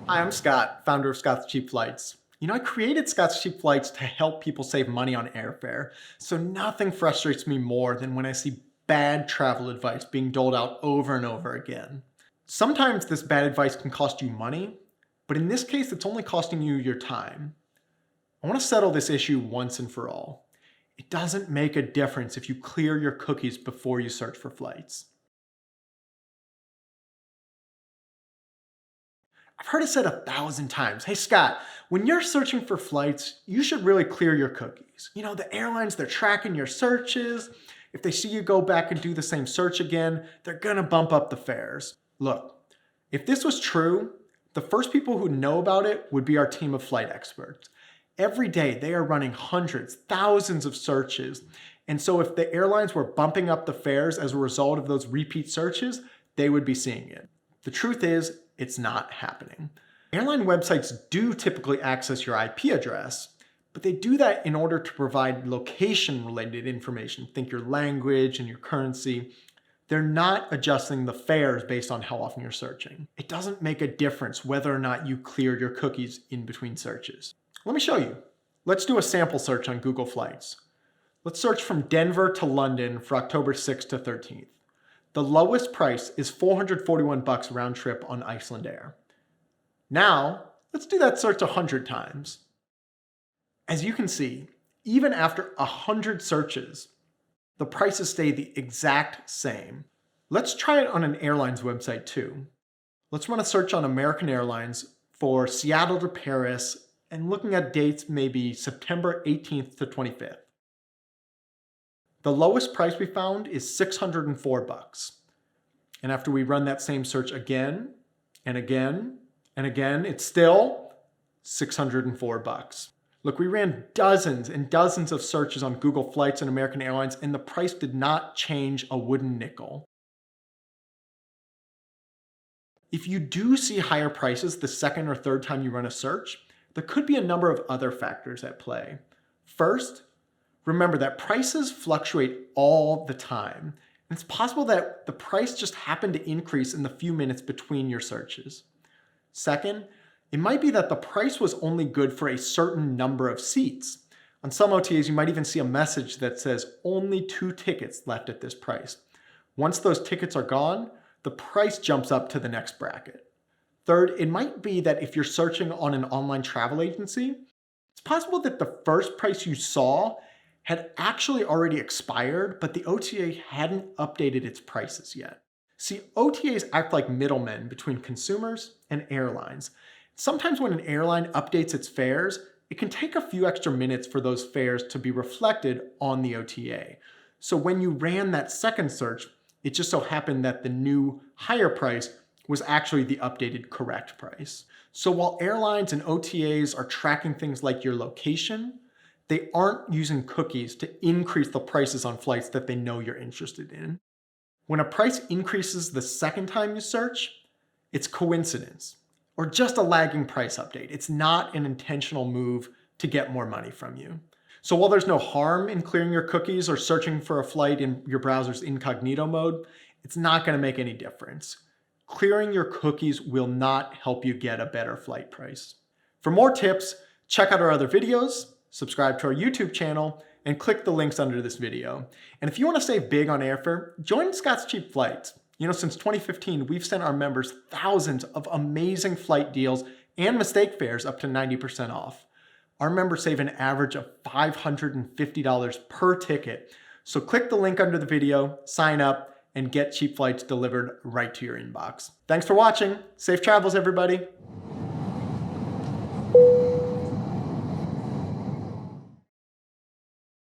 Hi, I'm Scott, founder of Scott's Cheap Flights. I created Scott's Cheap Flights to help people save money on airfare. So nothing frustrates me more than when I see bad travel advice being doled out over and over again. Sometimes this bad advice can cost you money, but in this case, it's only costing you your time. I want to settle this issue once and for all. It doesn't make a difference if you clear your cookies before you search for flights. I've heard it said 1,000 times. Hey, Scott, when you're searching for flights, you should really clear your cookies. The airlines, they're tracking your searches. If they see you go back and do the same search again, they're going to bump up the fares. Look, if this was true, the first people who know about it would be our team of flight experts. Every day, they are running hundreds, thousands of searches. And so if the airlines were bumping up the fares as a result of those repeat searches, they would be seeing it. The truth is, it's not happening. Airline websites do typically access your IP address, but they do that in order to provide location-related information. Think your language and your currency. They're not adjusting the fares based on how often you're searching. It doesn't make a difference whether or not you cleared your cookies in between searches. Let me show you. Let's do a sample search on Google Flights. Let's search from Denver to London for October 6th to 13th. The lowest price is $441 round trip on Iceland Air. Now, let's do that search 100 times. As you can see, even after 100 searches, the prices stay the exact same. Let's try it on an airline's website too. Let's run a search on American Airlines for Seattle to Paris and looking at dates maybe September 18th to 25th. The lowest price we found is $604. And after we run that same search again and again and again, it's still $604. Look, we ran dozens and dozens of searches on Google Flights and American Airlines, and the price did not change a wooden nickel. If you do see higher prices the second or third time you run a search, there could be a number of other factors at play. First, remember that prices fluctuate all the time. And it's possible that the price just happened to increase in the few minutes between your searches. Second, it might be that the price was only good for a certain number of seats. On some OTAs, you might even see a message that says only 2 tickets left at this price. Once those tickets are gone, the price jumps up to the next bracket. Third, it might be that if you're searching on an online travel agency, it's possible that the first price you saw had actually already expired, but the OTA hadn't updated its prices yet. See, OTAs act like middlemen between consumers and airlines. Sometimes when an airline updates its fares, it can take a few extra minutes for those fares to be reflected on the OTA. So when you ran that second search, it just so happened that the new higher price was actually the updated correct price. So while airlines and OTAs are tracking things like your location, they aren't using cookies to increase the prices on flights that they know you're interested in. When a price increases the second time you search, it's coincidence or just a lagging price update. It's not an intentional move to get more money from you. So while there's no harm in clearing your cookies or searching for a flight in your browser's incognito mode, it's not going to make any difference. Clearing your cookies will not help you get a better flight price. For more tips, check out our other videos, subscribe to our YouTube channel, and click the links under this video. And if you want to save big on airfare, join Scott's Cheap Flights. Since 2015, we've sent our members thousands of amazing flight deals and mistake fares up to 90% off. Our members save an average of $550 per ticket. So click the link under the video, sign up, and get cheap flights delivered right to your inbox. Thanks for watching. Safe travels, everybody.